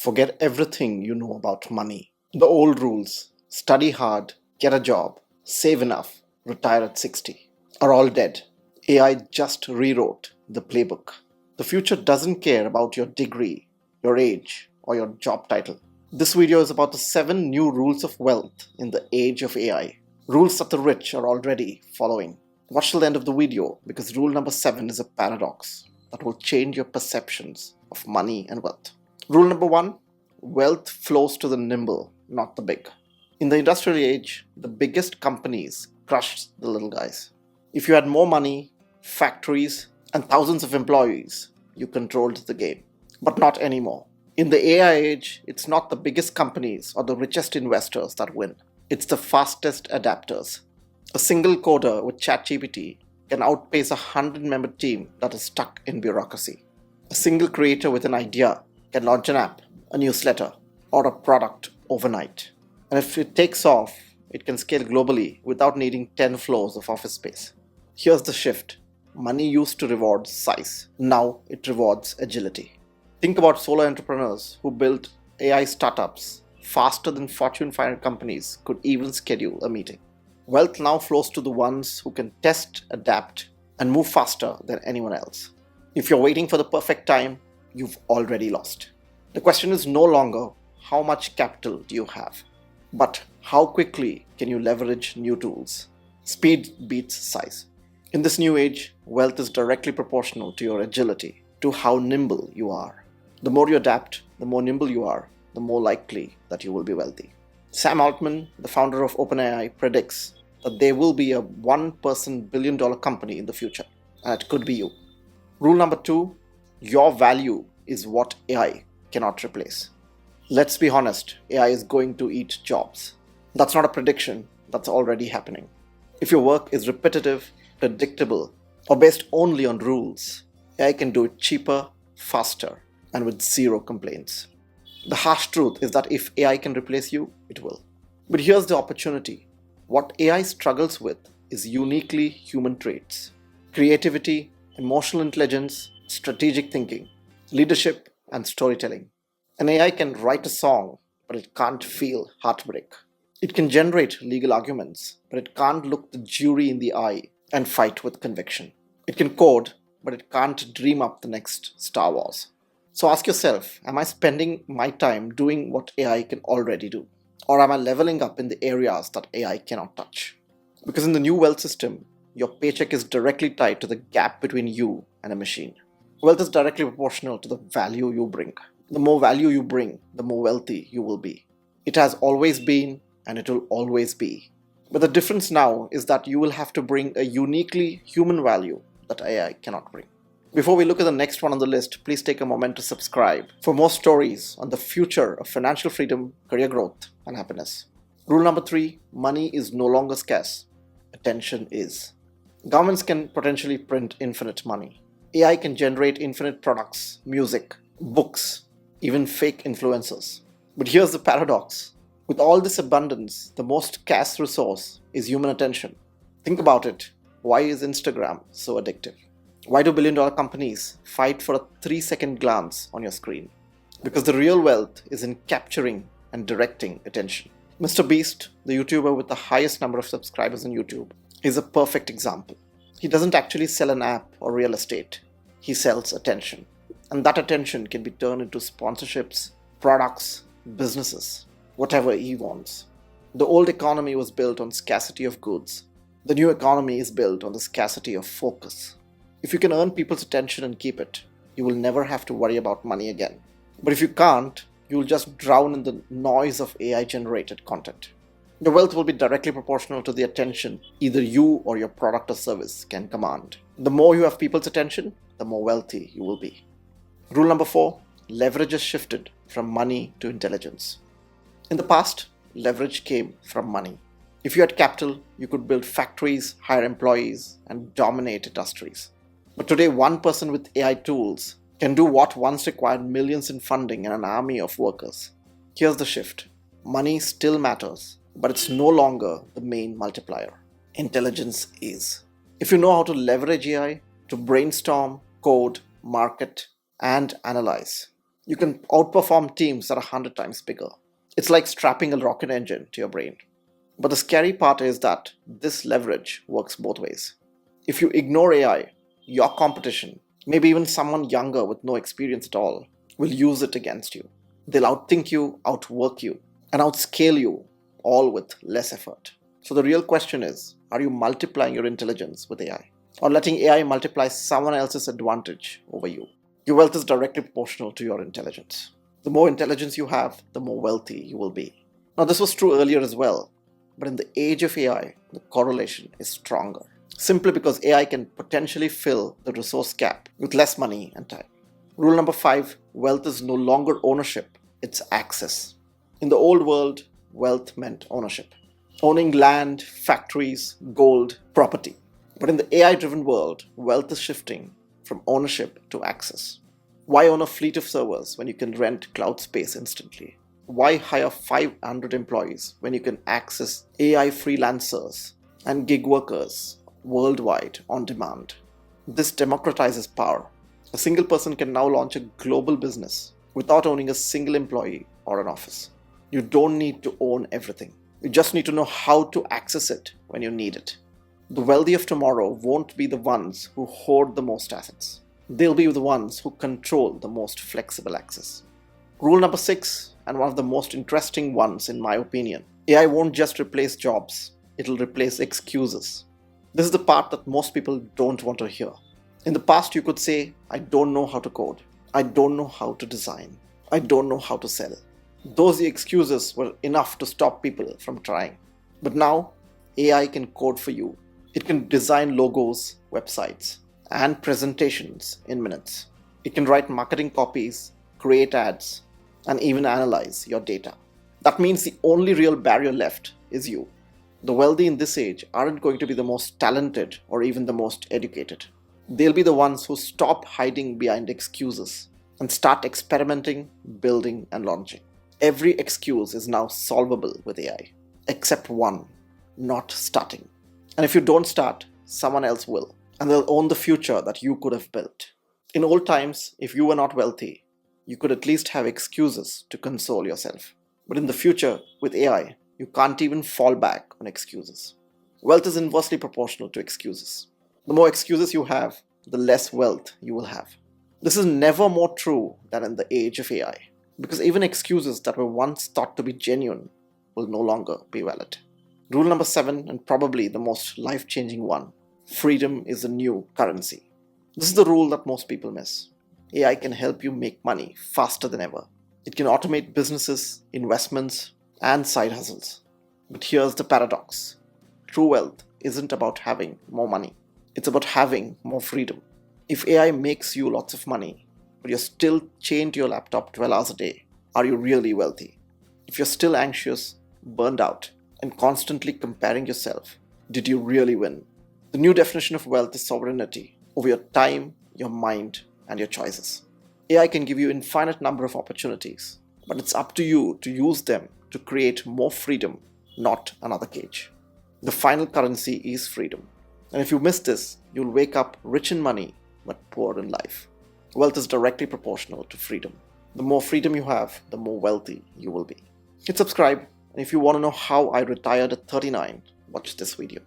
Forget everything you know about money. The old rules, study hard, get a job, save enough, retire at 60, are all dead. AI just rewrote the playbook. The future doesn't care about your degree, your age, or your job title. This video is about the 7 new rules of wealth in the age of AI. Rules that the rich are already following. Watch till the end of the video because rule number 7 is a paradox that will change your perceptions of money and wealth. Rule number 1, wealth flows to the nimble, not the big. In the industrial age, the biggest companies crushed the little guys. If you had more money, factories, and thousands of employees, you controlled the game. But not anymore. In the AI age, it's not the biggest companies or the richest investors that win. It's the fastest adapters. A single coder with ChatGPT can outpace a 100-member team that is stuck in bureaucracy. A single creator with an idea can launch an app, a newsletter, or a product overnight. And if it takes off, it can scale globally without needing 10 floors of office space. Here's the shift. Money used to reward size. Now it rewards agility. Think about solo entrepreneurs who built AI startups faster than Fortune 500 companies could even schedule a meeting. Wealth now flows to the ones who can test, adapt, and move faster than anyone else. If you're waiting for the perfect time, you've already lost. The question is no longer how much capital do you have, but how quickly can you leverage new tools? Speed beats size. In this new age, wealth is directly proportional to your agility, to how nimble you are. The more you adapt, the more nimble you are, the more likely that you will be wealthy. Sam Altman, the founder of OpenAI, predicts that there will be a one-person billion-dollar company in the future, and it could be you. Rule number 2, your value is what AI cannot replace. Let's be honest, AI is going to eat jobs. That's not a prediction, that's already happening. If your work is repetitive, predictable, or based only on rules, AI can do it cheaper, faster, and with zero complaints. The harsh truth is that if AI can replace you, it will. But here's the opportunity. What AI struggles with is uniquely human traits: creativity, emotional intelligence, strategic thinking, leadership, and storytelling. An AI can write a song, but it can't feel heartbreak. It can generate legal arguments, but it can't look the jury in the eye and fight with conviction. It can code, but it can't dream up the next Star Wars. So ask yourself, am I spending my time doing what AI can already do? Or am I leveling up in the areas that AI cannot touch? Because in the new wealth system, your paycheck is directly tied to the gap between you and a machine. Wealth is directly proportional to the value you bring. The more value you bring, the more wealthy you will be. It has always been, and it will always be. But the difference now is that you will have to bring a uniquely human value that AI cannot bring. Before we look at the next one on the list, please take a moment to subscribe for more stories on the future of financial freedom, career growth, and happiness. Rule number 3, money is no longer scarce. Attention is. Governments can potentially print infinite money. AI can generate infinite products, music, books, even fake influencers. But here's the paradox. With all this abundance, the most scarce resource is human attention. Think about it. Why is Instagram so addictive? Why do billion-dollar companies fight for a 3-second glance on your screen? Because the real wealth is in capturing and directing attention. Mr. Beast, the YouTuber with the highest number of subscribers on YouTube, is a perfect example. He doesn't actually sell an app or real estate. He sells attention. And that attention can be turned into sponsorships, products, businesses, whatever he wants. The old economy was built on scarcity of goods. The new economy is built on the scarcity of focus. If you can earn people's attention and keep it, you will never have to worry about money again. But if you can't, you will just drown in the noise of AI-generated content. Your wealth will be directly proportional to the attention either you or your product or service can command. The more you have people's attention, the more wealthy you will be. Rule number 4, leverage has shifted from money to intelligence. In the past, leverage came from money. If you had capital, you could build factories, hire employees, and dominate industries. But today, one person with AI tools can do what once required millions in funding and an army of workers. Here's the shift. Money still matters, but it's no longer the main multiplier. Intelligence is. If you know how to leverage AI to brainstorm, code, market, and analyze, You can outperform teams that are 100 times bigger. It's like strapping a rocket engine to your brain. But the scary part is that this leverage works both ways. If you ignore AI, your competition, maybe even someone younger with no experience at all, will use it against you. They'll outthink you, outwork you, and outscale you, all with less effort. So the real question is, are you multiplying your intelligence with AI? Or letting AI multiply someone else's advantage over you? Your wealth is directly proportional to your intelligence. The more intelligence you have, the more wealthy you will be. Now, this was true earlier as well, but in the age of AI, the correlation is stronger. Simply because AI can potentially fill the resource gap with less money and time. Rule number 5, wealth is no longer ownership, it's access. In the old world, wealth meant ownership. Owning land, factories, gold, property. But in the AI-driven world, wealth is shifting from ownership to access. Why own a fleet of servers when you can rent cloud space instantly? Why hire 500 employees when you can access AI freelancers and gig workers worldwide on demand? This democratizes power. A single person can now launch a global business without owning a single employee or an office. You don't need to own everything. You just need to know how to access it when you need it. The wealthy of tomorrow won't be the ones who hoard the most assets. They'll be the ones who control the most flexible access. Rule number 6, and one of the most interesting ones in my opinion. AI won't just replace jobs, it'll replace excuses. This is the part that most people don't want to hear. In the past, you could say, I don't know how to code. I don't know how to design. I don't know how to sell. Those excuses were enough to stop people from trying. But now, AI can code for you. It can design logos, websites, and presentations in minutes. It can write marketing copies, create ads, and even analyze your data. That means the only real barrier left is you. The wealthy in this age aren't going to be the most talented or even the most educated. They'll be the ones who stop hiding behind excuses and start experimenting, building, and launching. Every excuse is now solvable with AI, except one, not starting. And if you don't start, someone else will, and they'll own the future that you could have built. In old times, if you were not wealthy, you could at least have excuses to console yourself. But in the future, with AI, you can't even fall back on excuses. Wealth is inversely proportional to excuses. The more excuses you have, the less wealth you will have. This is never more true than in the age of AI, because even excuses that were once thought to be genuine will no longer be valid. Rule number 7, and probably the most life-changing one, freedom is the new currency. This is the rule that most people miss. AI can help you make money faster than ever. It can automate businesses, investments, and side hustles. But here's the paradox. True wealth isn't about having more money. It's about having more freedom. If AI makes you lots of money, but you're still chained to your laptop 12 hours a day, are you really wealthy? If you're still anxious, burned out, and constantly comparing yourself, did you really win? The new definition of wealth is sovereignty over your time, your mind, and your choices. AI can give you an infinite number of opportunities, but it's up to you to use them to create more freedom, not another cage. The final currency is freedom. And if you miss this, you'll wake up rich in money, but poor in life. Wealth is directly proportional to freedom. The more freedom you have, the more wealthy you will be. Hit subscribe, and if you want to know how I retired at 39, watch this video.